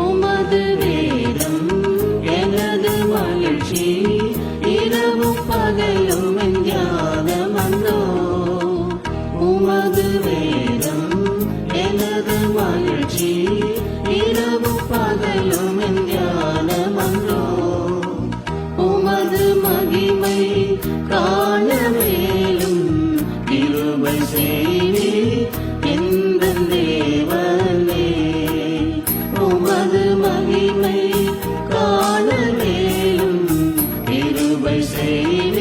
உமது வேதம் எனது மகிழ்ச்சி, இரவும் பகலும் என் தியானமன்றோ. உமது வேதம் எனது மகிழ்ச்சி, இரவும் பகலும் என் தியானமன்றோ. உமது மகிமை காண மேலும் கிருபை செய்வீர் எந்தன் தேவனே. உமது மகிமை காண மேலும் கிருபை செய்வீர்